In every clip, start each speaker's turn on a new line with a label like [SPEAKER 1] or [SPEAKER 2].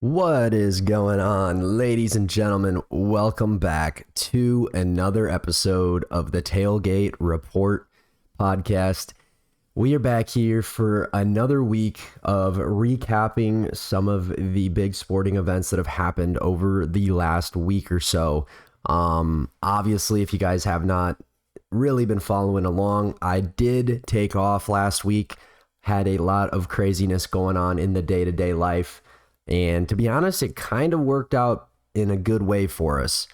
[SPEAKER 1] What is going on, ladies and gentlemen? Welcome back to another episode of the Tailgate Report podcast. We are back here for another week of recapping some of the big sporting events that have happened over the last week or so. Obviously, if you guys have not really been following along, I did take off last week, had a lot of craziness going on in the day-to-day life. And to be honest, it kind of worked out in a good way for us.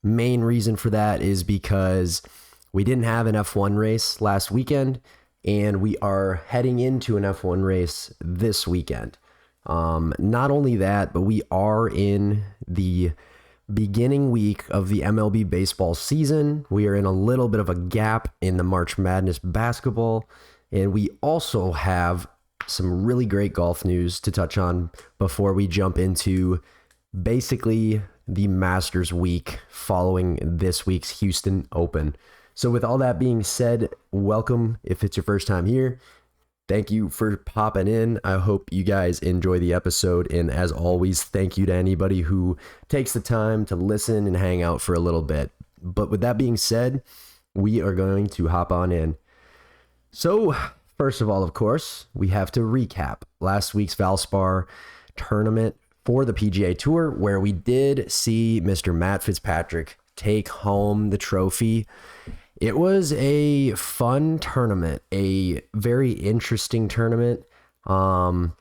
[SPEAKER 1] Main reason for that is because we didn't have an F1 race last weekend, and we are heading into an F1 race this weekend. Not only that, but we are in the beginning week of the MLB baseball season. We are in a little bit of a gap in the March Madness basketball, and we also have some really great golf news to touch on before we jump into basically the Masters week following this week's Houston Open. So with all that being said, welcome if it's your first time here. Thank you for popping in. I hope you guys enjoy the episode. And as always, thank you to anybody who takes the time to listen and hang out for a little bit. But with that being said, we are going to hop on in. So first of all, of course, we have to recap last week's Valspar tournament for the PGA Tour, where we did see Mr. Matt Fitzpatrick take home the trophy. It was a fun tournament, a very interesting tournament. There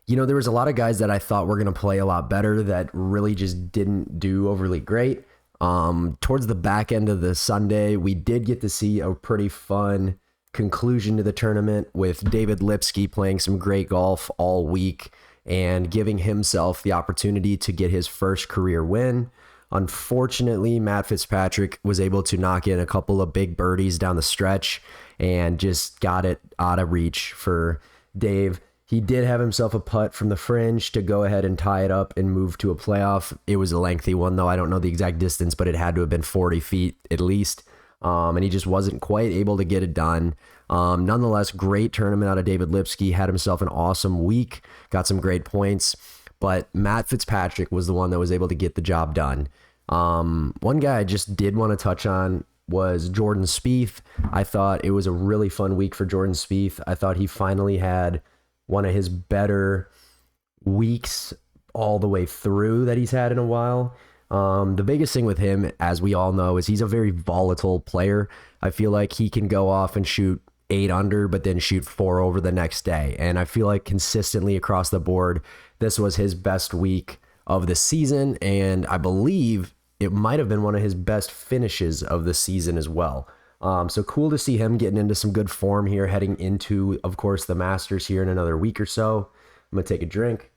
[SPEAKER 1] was a lot of guys that I thought were going to play a lot better that really just didn't do overly great. Towards the back end of the Sunday, we did get to see a pretty fun conclusion to the tournament with David Lipsky playing some great golf all week and giving himself the opportunity to get his first career win. Unfortunately, Matt Fitzpatrick was able to knock in a couple of big birdies down the stretch and just got it out of reach for Dave. He did have himself a putt from the fringe to go ahead and tie it up and move to a playoff. It was a lengthy one, though. I don't know the exact distance, but it had to have been 40 feet at least. And he just wasn't quite able to get it done. Nonetheless, great tournament out of David Lipsky. Had himself an awesome week, got some great points, but Matt Fitzpatrick was the one that was able to get the job done. One guy I just did want to touch on was Jordan Spieth. I thought it was a really fun week for Jordan Spieth. I thought he finally had one of his better weeks all the way through that he's had in a while. The biggest thing with him, as we all know, is he's a very volatile player. I feel like he can go off and shoot 8 under, but then shoot 4 over the next day. And I feel like consistently across the board, this was his best week of the season. And I believe it might have been one of his best finishes of the season as well. So cool to see him getting into some good form here, heading into, of course, the Masters here in another week or so. I'm going to take a drink.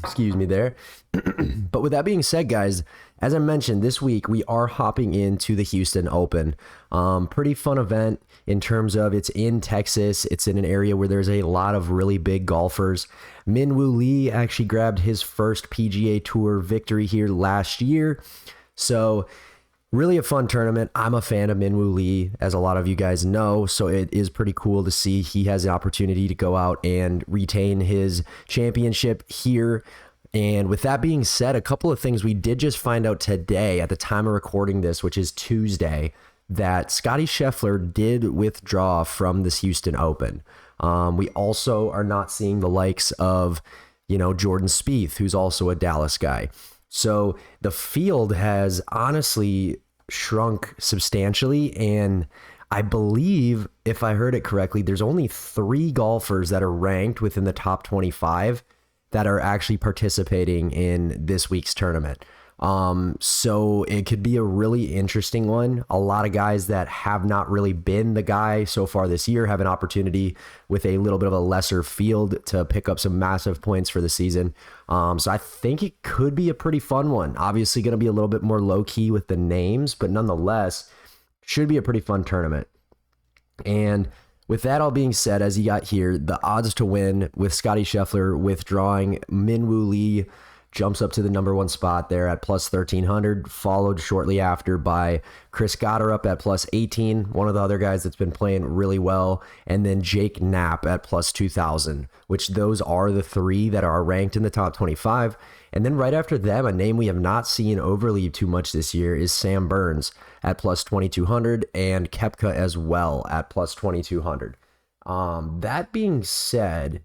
[SPEAKER 1] Excuse me there. But with that being said, guys, as I mentioned, this week we are hopping into the Houston Open. Pretty fun event in terms of it's in Texas. It's in an area where there's a lot of really big golfers. Min Woo Lee actually grabbed his first PGA Tour victory here last year. So really a fun tournament. I'm a fan of Min Woo Lee, as a lot of you guys know, so it is pretty cool to see he has the opportunity to go out and retain his championship here. And with that being said, a couple of things we did just find out today at the time of recording this, which is Tuesday, that Scottie Scheffler did withdraw from this Houston Open. We also are not seeing the likes of, Jordan Spieth, who's also a Dallas guy. So the field has honestly shrunk substantially, and I believe, if I heard it correctly, there's only 3 golfers that are ranked within the top 25 that are actually participating in this week's tournament. So it could be a really interesting one. A lot of guys that have not really been the guy so far this year have an opportunity with a little bit of a lesser field to pick up some massive points for the season. So I think it could be a pretty fun one. Obviously going to be a little bit more low key with the names, but nonetheless should be a pretty fun tournament. And with that all being said, as you got here, the odds to win with Scottie Scheffler withdrawing, Min Woo Lee jumps up to the number 1 spot there at plus 1,300, followed shortly after by Chris Gotterup at plus 18, one of the other guys that's been playing really well, and then Jake Knapp at plus 2,000, which those are the 3 that are ranked in the top 25. And then right after them, a name we have not seen overly too much this year is Sam Burns at plus 2,200 and Koepka as well at plus 2,200. That being said,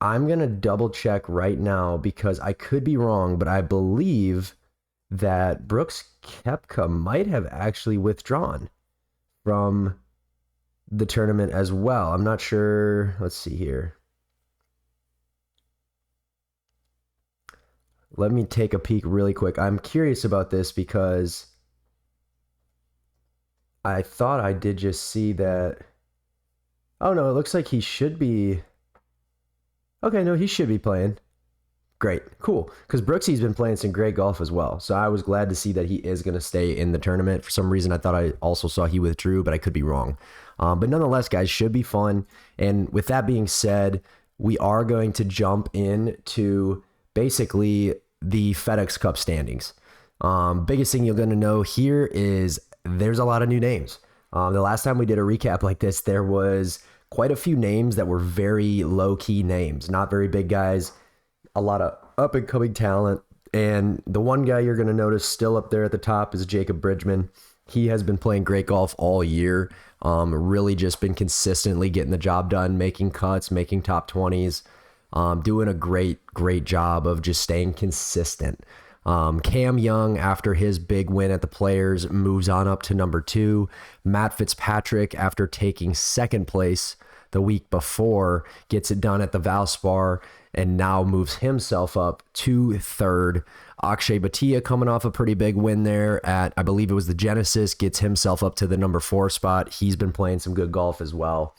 [SPEAKER 1] I'm going to double check right now because I could be wrong, but I believe that Brooks Koepka might have actually withdrawn from the tournament as well. I'm not sure. Let's see here. Let me take a peek really quick. I'm curious about this because I thought I did just see that. Oh, no, it looks like he should be. Okay, no, he should be playing. Great, cool. Because Brooksy's been playing some great golf as well. So I was glad to see that he is going to stay in the tournament. For some reason, I thought I also saw he withdrew, but I could be wrong. But nonetheless, guys, should be fun. And with that being said, we are going to jump into basically the FedEx Cup standings. Biggest thing you're going to know here is there's a lot of new names. The last time we did a recap like this, there was quite a few names that were very low-key names, not very big guys, a lot of up-and-coming talent. And the one guy you're going to notice still up there at the top is Jacob Bridgman. He has been playing great golf all year, really just been consistently getting the job done, making cuts, making top 20s, doing a great job of just staying consistent. Cam Young, after his big win at the Players, moves on up to number 2. Matt Fitzpatrick, after taking second place the week before, gets it done at the Valspar and now moves himself up to 3rd. Akshay Bhatia, coming off a pretty big win there at, I believe it was the Genesis, gets himself up to the number 4 spot. He's been playing some good golf as well.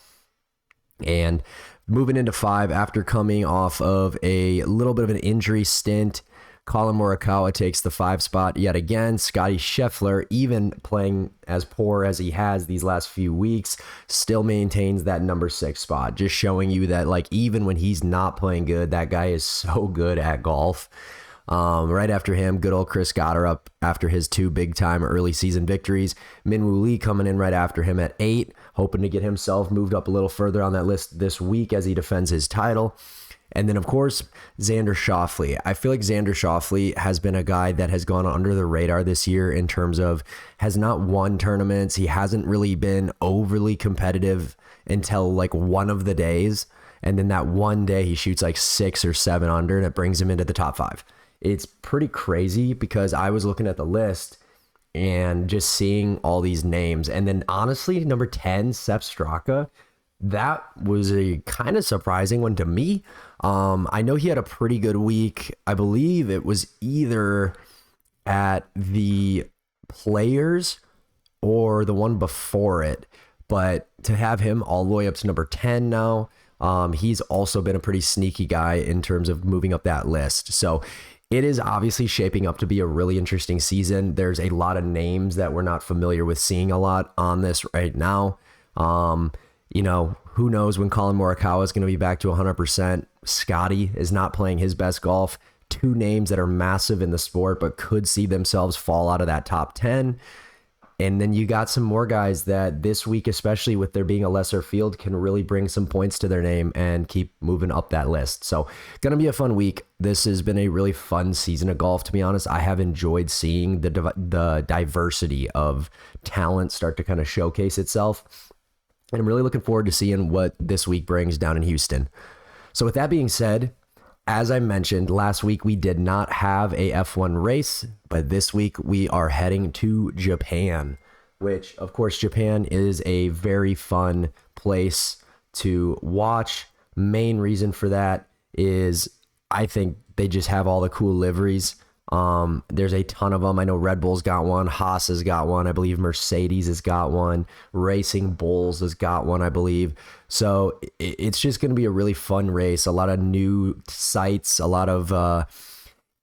[SPEAKER 1] And moving into 5, after coming off of a little bit of an injury stint, Colin Morikawa takes the 5 spot yet again. Scotty Scheffler, even playing as poor as he has these last few weeks, still maintains that number 6 spot. Just showing you that, like, even when he's not playing good, that guy is so good at golf. Right after him, good old Chris Gotterup after his 2 big-time early season victories. Minwoo Lee coming in right after him at 8, hoping to get himself moved up a little further on that list this week as he defends his title. And then, of course, Xander Schauffele. I feel like Xander Schauffele has been a guy that has gone under the radar this year in terms of has not won tournaments. He hasn't really been overly competitive until like one of the days. And then that one day he shoots like 6 or 7 under and it brings him into the top 5. It's pretty crazy because I was looking at the list and just seeing all these names. And then honestly, number 10, Sepp Straka, that was a kind of surprising one to me. I know he had a pretty good week. I believe it was either at the Players or the one before it, but to have him all the way up to number 10 now, he's also been a pretty sneaky guy in terms of moving up that list. So it is obviously shaping up to be a really interesting season. There's a lot of names that we're not familiar with seeing a lot on this right now. You know, who knows when Colin Morikawa is going to be back to 100%. Scotty is not playing his best golf. 2 names that are massive in the sport, but could see themselves fall out of that top 10. And then you got some more guys that this week, especially with there being a lesser field, can really bring some points to their name and keep moving up that list. So going to be a fun week. This has been a really fun season of golf, to be honest. I have enjoyed seeing the diversity of talent start to kind of showcase itself. And I'm really looking forward to seeing what this week brings down in Houston. So with that being said, as I mentioned, last week we did not have a F1 race, but this week we are heading to Japan, which, of course, Japan is a very fun place to watch. Main reason for that is I think they just have all the cool liveries. There's a ton of them. I know Red Bull's got one, Haas has got one, I believe Mercedes has got one, Racing Bulls has got one, I believe. So it's just going to be a really fun race, a lot of new sights, a lot of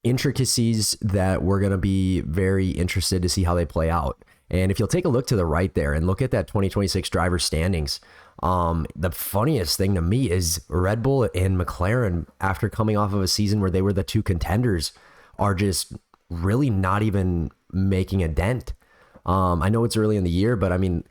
[SPEAKER 1] intricacies that we're going to be very interested to see how they play out. And if you'll take a look to the right there and look at that 2026 driver standings, The funniest thing to me is Red Bull and McLaren, after coming off of a season where they were the two contenders, are just really not even making a dent. I know it's early in the year, but I mean,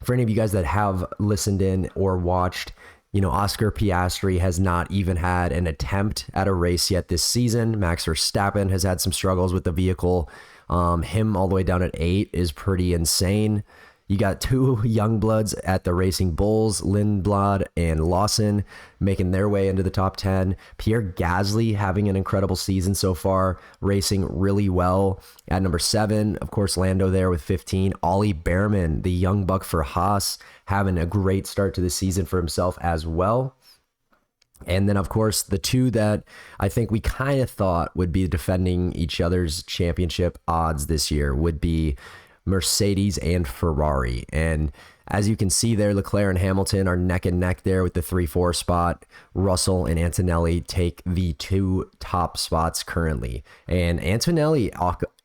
[SPEAKER 1] for any of you guys that have listened in or watched, Oscar Piastri has not even had an attempt at a race yet this season. Max Verstappen has had some struggles with the vehicle. Him all the way down at 8 is pretty insane. You got two young bloods at the Racing Bulls, Lindblad and Lawson, making their way into the top 10. Pierre Gasly having an incredible season so far, racing really well. At number 7, of course, Lando there with 15. Ollie Behrman, the young buck for Haas, having a great start to the season for himself as well. And then, of course, the two that I think we kind of thought would be defending each other's championship odds this year would be Mercedes and Ferrari. And as you can see there, Leclerc and Hamilton are neck and neck there with the 3-4 spot. Russell and Antonelli take the 2 top spots currently. And Antonelli,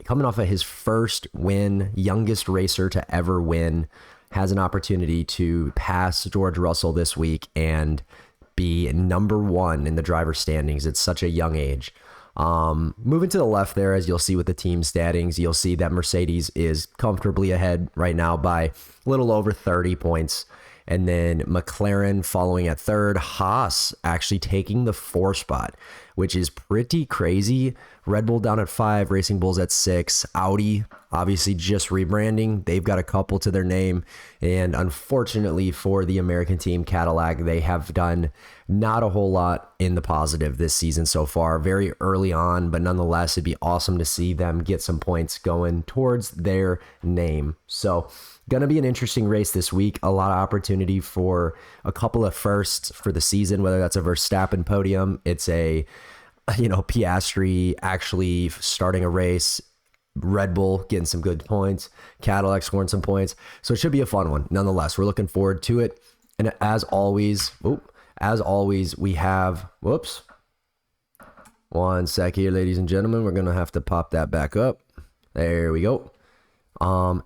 [SPEAKER 1] coming off of his first win, youngest racer to ever win, has an opportunity to pass George Russell this week and be number 1 in the driver's standings at such a young age. Moving to the left there, as you'll see with the team standings, you'll see that Mercedes is comfortably ahead right now by a little over 30 points. And then McLaren following at 3rd, Haas actually taking the 4 spot, which is pretty crazy. Red Bull down at 5, Racing Bulls at 6, Audi obviously just rebranding. They've got a couple to their name. And unfortunately for the American team, Cadillac, they have done not a whole lot in the positive this season so far. Very early on, but nonetheless, it'd be awesome to see them get some points going towards their name. So going to be an interesting race this week. A lot of opportunity for a couple of firsts for the season, whether that's a Verstappen podium, it's a, Piastri actually starting a race, Red Bull getting some good points, Cadillac scoring some points. So it should be a fun one. Nonetheless, we're looking forward to it. And as always, we have, one sec here, ladies and gentlemen. We're going to have to pop that back up. There we go.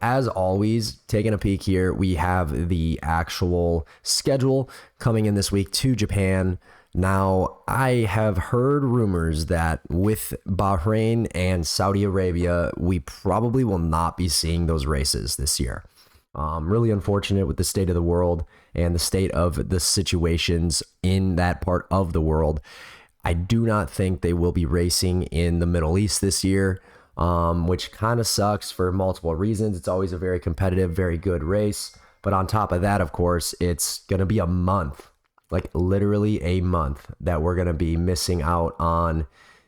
[SPEAKER 1] As always, taking a peek here, we have the actual schedule coming in this week to Japan. Now, I have heard rumors that with Bahrain and Saudi Arabia, we probably will not be seeing those races this year. Really unfortunate with the state of the world and the state of the situations in that part of the world. I do not think they will be racing in the Middle East this year, which kind of sucks for multiple reasons. It's always a very competitive, very good race. But on top of that, of course, it's going to be a month, like literally a month, that we're going to be missing out on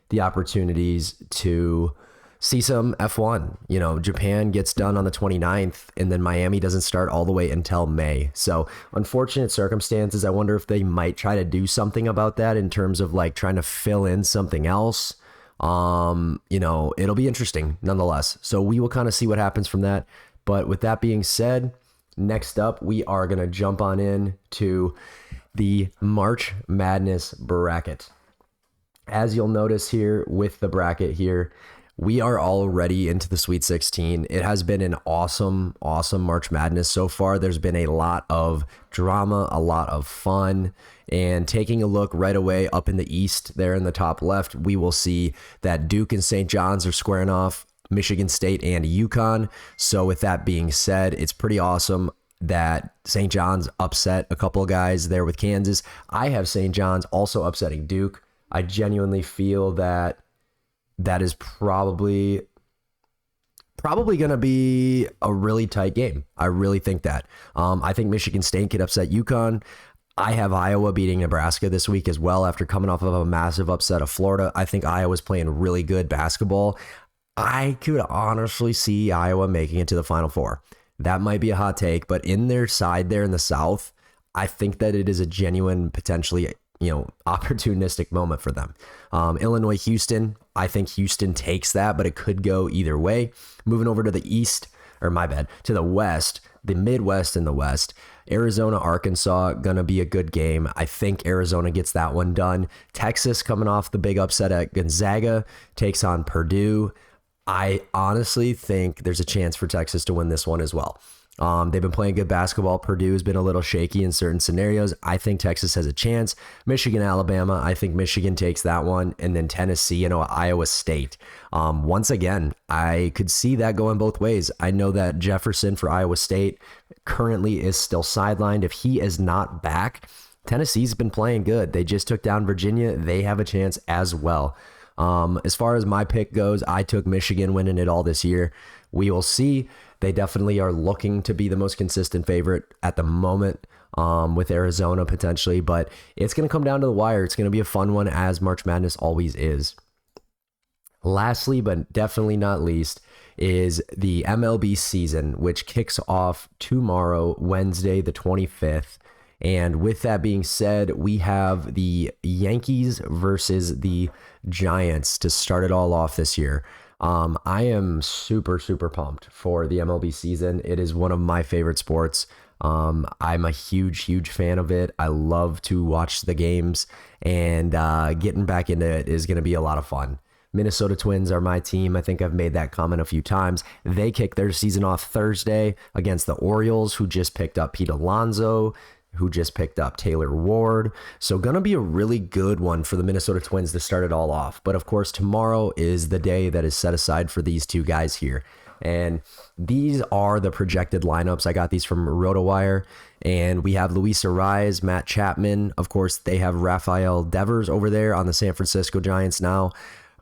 [SPEAKER 1] the opportunities to see some F1. Japan gets done on the 29th, and then Miami doesn't start all the way until May. So unfortunate circumstances. I wonder if they might try to do something about that in terms of like trying to fill in something else. It'll be interesting nonetheless. So we will kind of see what happens from that. But with that being said, next up, we are going to jump on in to the March Madness bracket. As you'll notice here with the bracket here, we are already into the Sweet 16. It has been an awesome March Madness so far. There's been a lot of drama, a lot of fun. And taking a look right away up in the East there in the top left, we will see that Duke and St. John's are squaring off, Michigan State and UConn. So with that being said, it's pretty awesome that St. John's upset a couple of guys there with Kansas. I have St. John's also upsetting Duke. I genuinely feel that is probably going to be a really tight game. I really think that. I think Michigan State could upset UConn. I have Iowa beating Nebraska this week as well after coming off of a massive upset of Florida. I think Iowa's playing really good basketball. I could honestly see Iowa making it to the Final Four. That might be a hot take, but in their side there in the South, I think that it is a genuine, potentially, opportunistic moment for them. Illinois, Houston, I think Houston takes that, but it could go either way. Moving over to the to the West, the Midwest and the West, Arizona, Arkansas, gonna be a good game. I think Arizona gets that one done. Texas coming off the big upset at Gonzaga, takes on Purdue. I honestly think there's a chance for Texas to win this one as well. They've been playing good basketball. Purdue has been a little shaky in certain scenarios. I think Texas has a chance. Michigan, Alabama, I think Michigan takes that one. And then Tennessee and Iowa State. Once again, I could see that going both ways. I know that Jefferson for Iowa State currently is still sidelined. If he is not back, Tennessee's been playing good. They just took down Virginia. They have a chance as well. As far as my pick goes, I took Michigan winning it all this year. We will see. They definitely are looking to be the most consistent favorite at the moment, with Arizona potentially, but it's going to come down to the wire. It's going to be a fun one, as March Madness always is. Lastly, but definitely not least, is the MLB season, which kicks off tomorrow, Wednesday, the 25th. And with that being said, we have the Yankees versus the Giants to start it all off this year. I am super, super pumped for the MLB season. It is one of my favorite sports. I'm a huge, huge fan of it. I love to watch the games, and getting back into it is going to be a lot of fun. Minnesota Twins are my team. I think I've made that comment a few times. They kick their season off Thursday against the Orioles, who just picked up Pete Alonso, who just picked up Taylor Ward. So going to be a really good one for the Minnesota Twins to start it all off. But of course, tomorrow is the day that is set aside for these two guys here. And these are the projected lineups. I got these from RotoWire. And we have Luis Arraez, Matt Chapman. Of course, they have Rafael Devers over there on the San Francisco Giants now.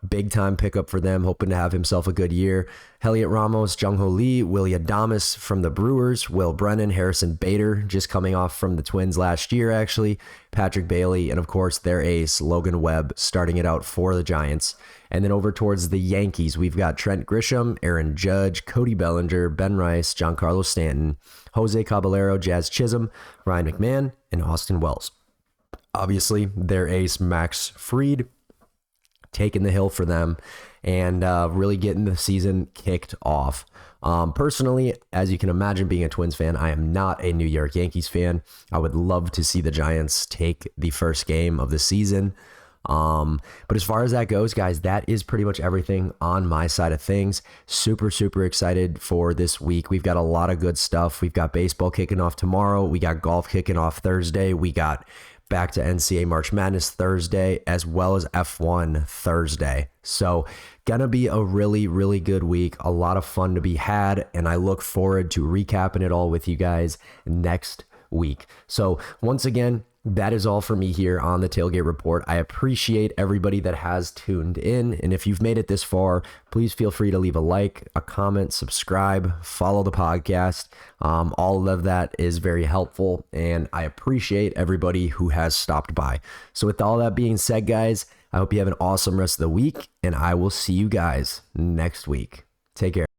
[SPEAKER 1] Big time pickup for them, hoping to have himself a good year. Heliot Ramos, Jung-Ho Lee, Willie Adames from the Brewers, Will Brennan, Harrison Bader, just coming off from the Twins last year, actually, Patrick Bailey, and of course their ace, Logan Webb, starting it out for the Giants. And then over towards the Yankees, we've got Trent Grisham, Aaron Judge, Cody Bellinger, Ben Rice, Giancarlo Stanton, Jose Caballero, Jazz Chisholm, Ryan McMahon, and Austin Wells. Obviously, their ace, Max Fried, taking the hill for them and really getting the season kicked off. Personally, as you can imagine, being a Twins fan, I am not a New York Yankees fan. I would love to see the Giants take the first game of the season. But as far as that goes, guys, that is pretty much everything on my side of things. Super, super excited for this week. We've got a lot of good stuff. We've got baseball kicking off tomorrow. We got golf kicking off Thursday. We got back to NCAA March Madness Thursday, as well as F1 Thursday. So gonna be a really, really good week. A lot of fun to be had, and I look forward to recapping it all with you guys next week. So once again, that is all for me here on the Tailgate Report. I appreciate everybody that has tuned in. And if you've made it this far, please feel free to leave a like, a comment, subscribe, follow the podcast. All of that is very helpful. And I appreciate everybody who has stopped by. So with all that being said, guys, I hope you have an awesome rest of the week. And I will see you guys next week. Take care.